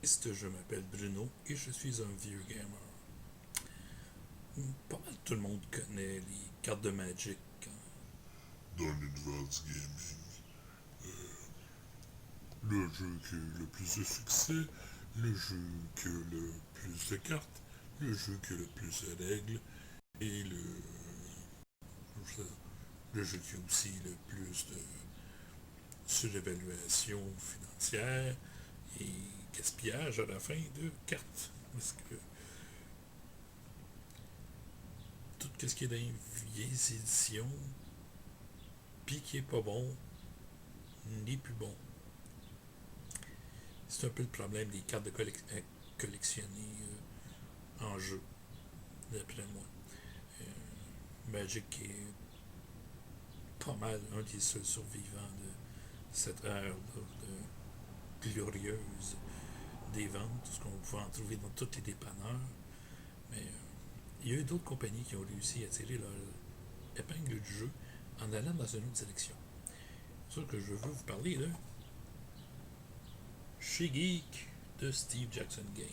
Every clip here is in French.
Je m'appelle Bruno et je suis un vieux gamer. Pas mal tout le monde connaît les cartes de Magic. Dans l'univers du gaming, le jeu qui a le plus de succès, le jeu qui a le plus de cartes, le jeu qui a le plus de règles, et le jeu qui a aussi le plus de surévaluation financière et gaspillage à la fin de cartes. Parce que tout ce qui est dans les vieilles éditions, puis qui est pas bon, n'est plus bon. C'est un peu le problème des cartes de collectionner en jeu, d'après moi. Magic est pas mal un des seuls survivants de cette ère de glorieuse des ventes, ce qu'on pouvait en trouver dans tous les dépanneurs. Mais il y a eu d'autres compagnies qui ont réussi à tirer leur épingle du jeu en allant dans une autre direction. C'est sûr que je veux vous parler de Chez Geek de Steve Jackson Game.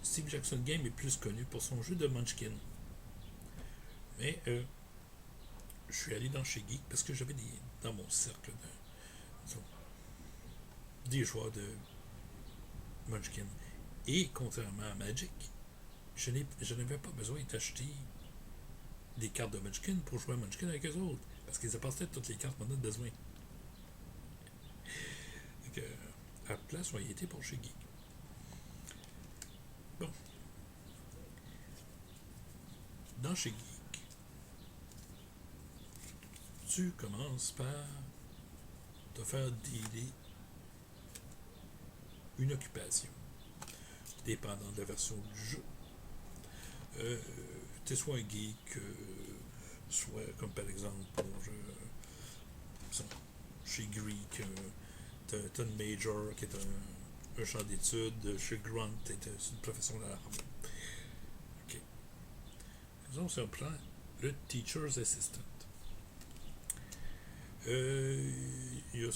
Steve Jackson Game est plus connu pour son jeu de Munchkin. Mais je suis allé dans Chez Geek parce que j'avais dans mon cercle des joueurs de Munchkin. Et contrairement à Magic, je n'avais pas besoin d'acheter des cartes de Munchkin pour jouer à Munchkin avec eux autres. Parce qu'ils apportaient toutes les cartes qu'on a besoin. Donc, à la place, on y était pour Chez Geek. Bon. Dans Chez Geek, tu commences par te faire dealer une occupation, dépendant de la version du jeu. Tu es soit un geek, soit comme par exemple pour chez Greek, t'as une major qui est un champ d'études, chez Grunt, c'est une profession de l'arme. Ok. Disons, si on prend le Teacher's Assistant. Il y a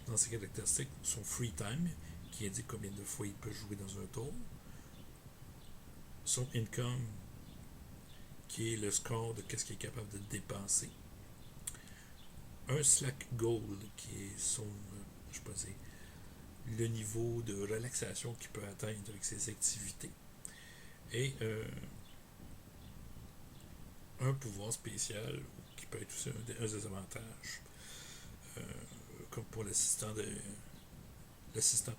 dans ses caractéristiques son free time, qui indique combien de fois il peut jouer dans un tour. Son income, qui est le score de ce qu'il est capable de dépenser. Un slack goal, qui est son, je peux dire, le niveau de relaxation qu'il peut atteindre avec ses activités. Et un pouvoir spécial qui peut être aussi un désavantage. Euh, comme pour l'assistant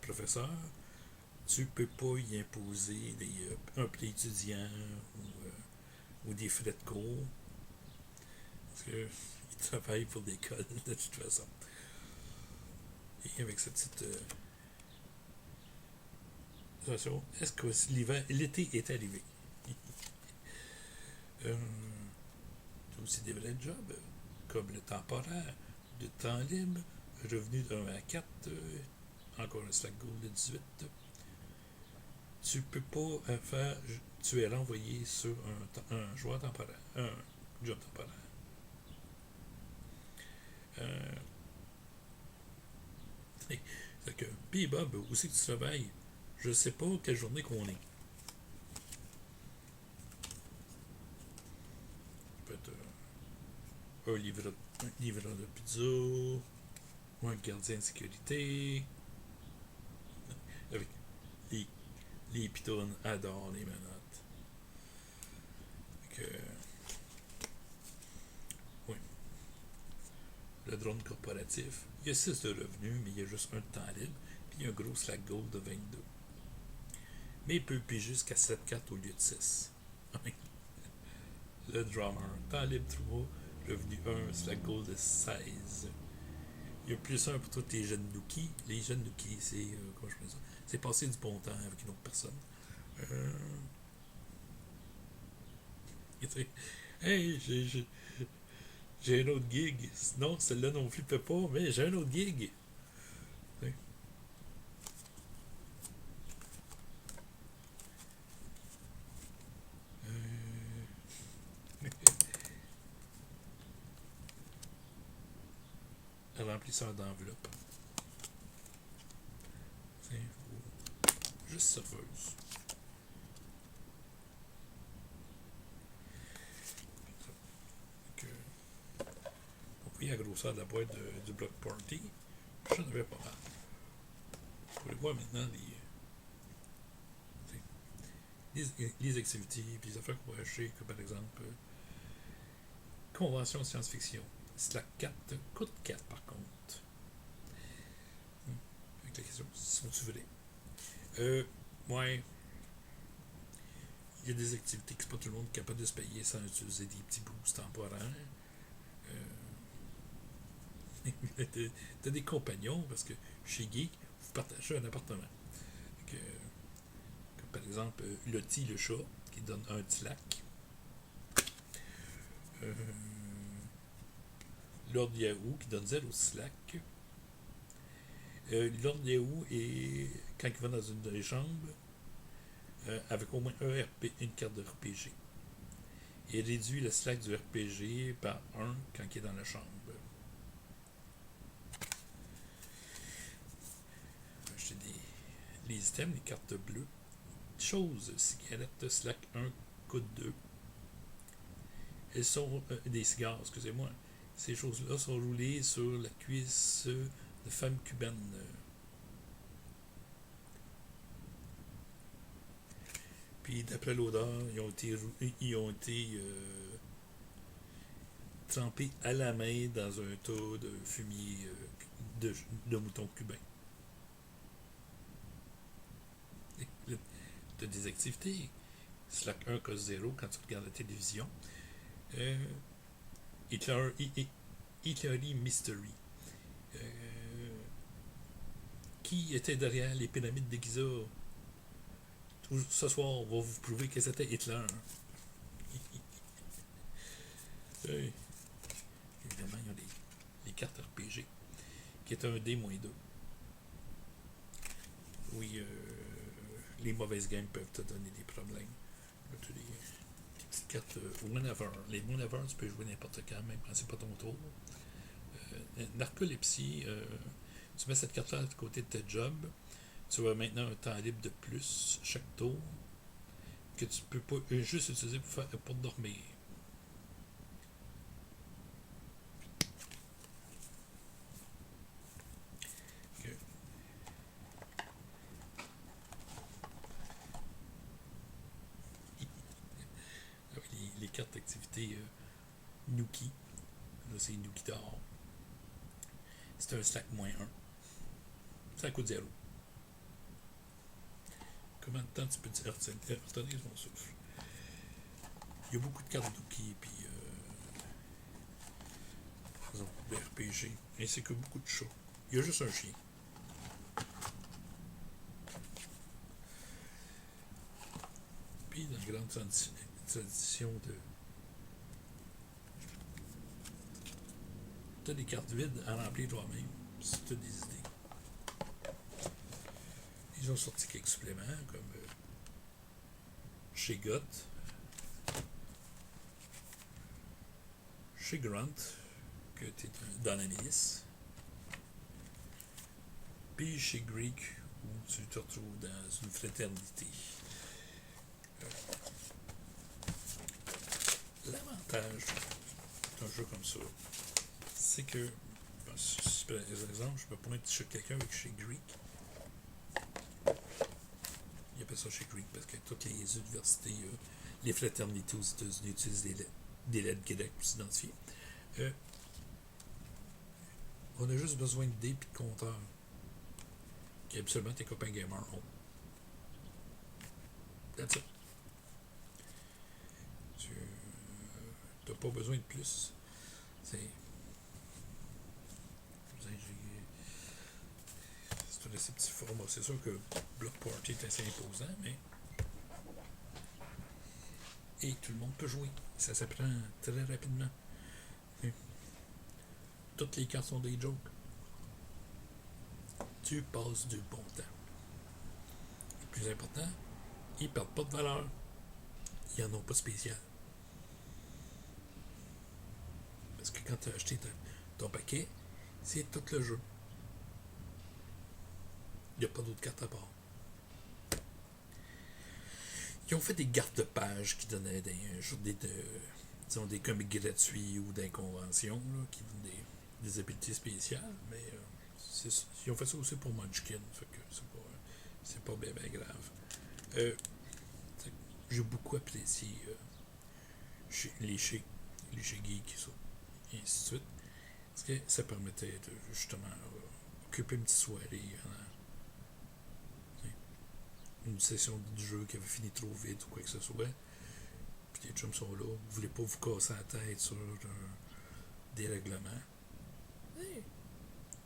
professeur, tu peux pas y imposer un prix étudiant ou des frais de cours. Parce qu'il travaille pour l'école de toute façon. Et avec cette petite situation, est-ce que l'été est arrivé? Tu as aussi des vrais jobs, comme le temporaire, le temps libre, revenu de 1 à 4, encore un slack goal de 18. Tu peux pas faire. Tu es renvoyé sur un joueur temporaire, un job temporaire. Euh, c'est que, puis Bob, où c'est que tu travailles? Je sais pas quelle journée qu'on est. Ça peut être un livreur de pizza, ou un gardien de sécurité. Avec les, les pitons adorent les menottes. Que, oui. Le drone corporatif, il y a 6 de revenus, mais il y a juste un de temps libre, puis il y a un gros slack goal de 22. Mais il peut payer jusqu'à 7-4 au lieu de 6. Le drummer, temps libre 3, revenu 1, slack goal de 16. Il y a plus un pour tous les jeunes nookies. Les jeunes nookies, c'est. Comment je fais ça? C'est passer du bon temps avec une autre personne. Euh, hey, j'ai un autre gig. Non, celle-là non plus peut pas, mais j'ai un autre gig. Un remplisseur d'enveloppe. juste serveuse. Donc, oui, la grosseur de la boîte du Block Party, j'en avais pas mal. Vous pouvez voir maintenant les activités et les affaires qu'on va acheter, comme par exemple Convention de science-fiction. Slack 4 coûte 4 par contre. Avec la question, sont-tu vraies? Ouais. Il y a des activités que c'est pas tout le monde qui est capable de se payer sans utiliser des petits boosts temporaires. T'as des compagnons, parce que chez Geek, vous partagez un appartement. Comme par exemple, Lottie le chat, qui donne un Slack. Lord Yahoo, qui donne 0 Slack. Lord Yahoo, et quand il va dans une des chambres, avec au moins une carte de RPG. Il réduit le slack du RPG par 1 quand il est dans la chambre. J'ai les items, les cartes bleues. Chose, cigarette slack 1 coûte 2. Elles sont des cigares, excusez-moi. Ces choses-là sont roulées sur la cuisse de femmes cubaines. Puis d'après l'odeur, ils ont été trempés à la main dans un tas de fumier de moutons cubains. Tu as des activités. Slack 1 cause 0 quand tu regardes la télévision. Hillary Mystery. Qui était derrière les pyramides de Giza? Ce soir, on va vous prouver que c'était Hitler. Évidemment, il y a les cartes RPG, qui est un D-2. Oui, les mauvaises games peuvent te donner des problèmes. Les petites cartes whenever. Les whenever, tu peux jouer n'importe quand, même quand c'est pas ton tour. Narcolepsie, tu mets cette carte-là à côté de ta job. Tu as maintenant un temps libre de plus chaque tour que tu peux pas juste utiliser pour dormir. Les cartes d'activité Nuki. Là, c'est Nuki dehors. C'est un slack -1. Ça coûte 0. Comment de temps tu peux retenir ton souffle? Il y a beaucoup de cartes Nuki, puis de RPG, ainsi que beaucoup de chats. Il y a juste un chien. Puis, dans la grande tradition de... T'as des cartes vides à remplir toi-même, si t'as des idées. Ils ont sorti quelques suppléments, comme chez Got, chez Grunt, que tu es dans la milice, puis chez Greek, où tu te retrouves dans une fraternité. L'avantage d'un jeu comme ça, c'est que, si par exemple, je me pointe chez quelqu'un avec chez Greek, il appelle ça chez Greek parce que toutes les universités, les fraternités aux États-Unis utilisent des lettres grecques pour s'identifier. On a juste besoin de dés et de compteurs qui absolument tes copains gamers ont. That's it. Tu n'as pas besoin de plus. C'est un assez petit format. C'est sûr que Block Party est assez imposant, mais et tout le monde peut jouer. Ça s'apprend très rapidement. Et toutes les cartes sont des jokes. Tu passes du bon temps. Le plus important, ils ne perdent pas de valeur. Ils n'en ont pas de spécial. Parce que quand tu as acheté ton paquet, c'est tout le jeu. Il n'y a pas d'autres cartes à part. Ils ont fait des garde-pages qui donnaient disons, des comics gratuits ou des conventions là, qui donnent des habiletés spéciales, mais ils ont fait ça aussi pour Munchkin, fait que c'est pas bien grave. Euh, j'ai beaucoup apprécié les chez Geek et ainsi de suite, parce que ça permettait de justement occuper une petite soirée, une session de jeu qui avait fini trop vite ou quoi que ce soit. Puis les chums sont là, vous voulez pas vous casser la tête sur des règlements. Hey,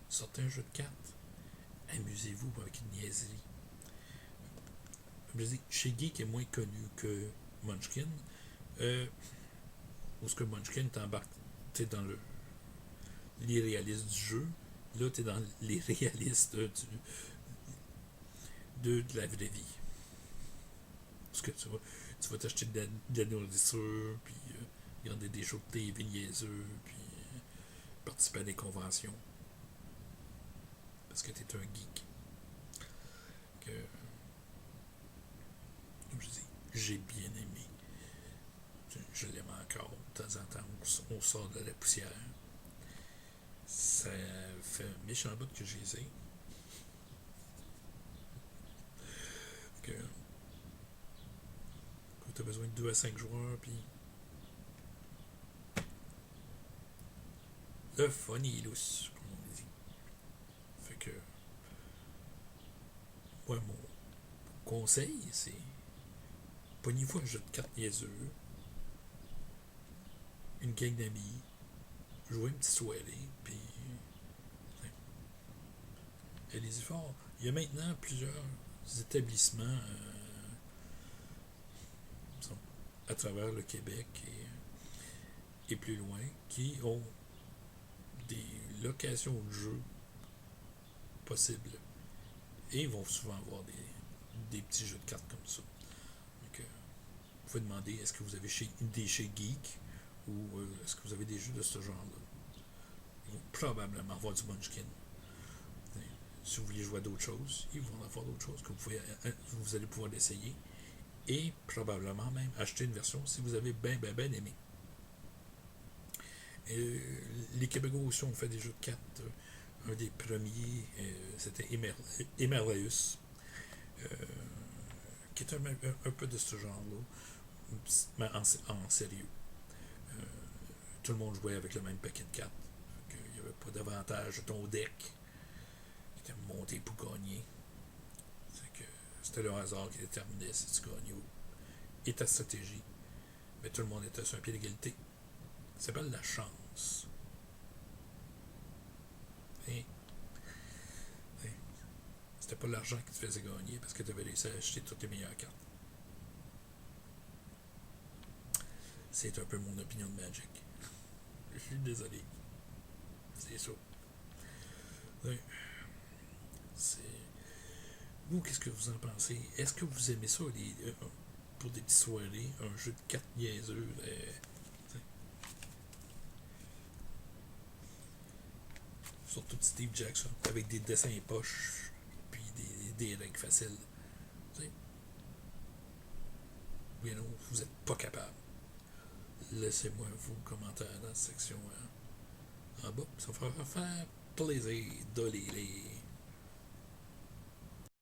sortez un jeu de cartes, amusez-vous avec une niaiserie. Je dis, chez Geek est moins connu que Munchkin, où ce que Munchkin t'embarque, t'es dans l'irréaliste du jeu, là t'es dans l'irréaliste de la vraie vie. Parce que tu vas t'acheter de la nourriture, puis regarder des shows de TV niaiseux, puis participer à des conventions. Parce que t'es un geek. Que, comme je dis, j'ai bien aimé. Je l'aime encore. De temps en temps, on sort de la poussière. Ça fait un méchant bout que j'ai essayé. Que tu as besoin de 2 à 5 joueurs, puis le fun est lousse, comme on dit. Fait que, moi, mon conseil, c'est pognez-vous un jeu de cartes niaiseux, une gang d'amis, jouez une petite soirée, puis allez-y fort. Il y a maintenant plusieurs établissements à travers le Québec et plus loin qui ont des locations de jeux possibles. Et ils vont souvent avoir des petits jeux de cartes comme ça. Donc, vous pouvez demander est-ce que vous avez des chez Geek ou est-ce que vous avez des jeux de ce genre-là. Ils vont probablement avoir du Munchkin. Si vous voulez jouer à d'autres choses, ils vont avoir d'autres choses que vous allez pouvoir l'essayer. Et probablement même acheter une version si vous avez bien aimé. Les Québécois aussi ont fait des jeux de cartes. Un des premiers, c'était Emerleus, qui est un peu de ce genre-là, mais en sérieux. Tout le monde jouait avec le même paquet de cartes. Il n'y avait pas d'avantage de ton deck qui était monté pour gagner. C'était le hasard qui déterminait si tu gagnais et ta stratégie. Mais tout le monde était sur un pied d'égalité. Ça s'appelle la chance. Et c'était pas l'argent qui te faisait gagner parce que tu avais réussi à acheter toutes tes meilleures cartes. C'est un peu mon opinion de Magic. Je suis désolé. C'est ça. Oui. Vous, qu'est-ce que vous en pensez? Est-ce que vous aimez ça, pour des petites soirées, un jeu de cartes niaiseux? Surtout Steve Jackson, avec des dessins poches, puis des règles faciles. Oui, non, vous n'êtes pas capable. Laissez-moi vos commentaires dans la section en bas. Ça va faire plaisir de les lire.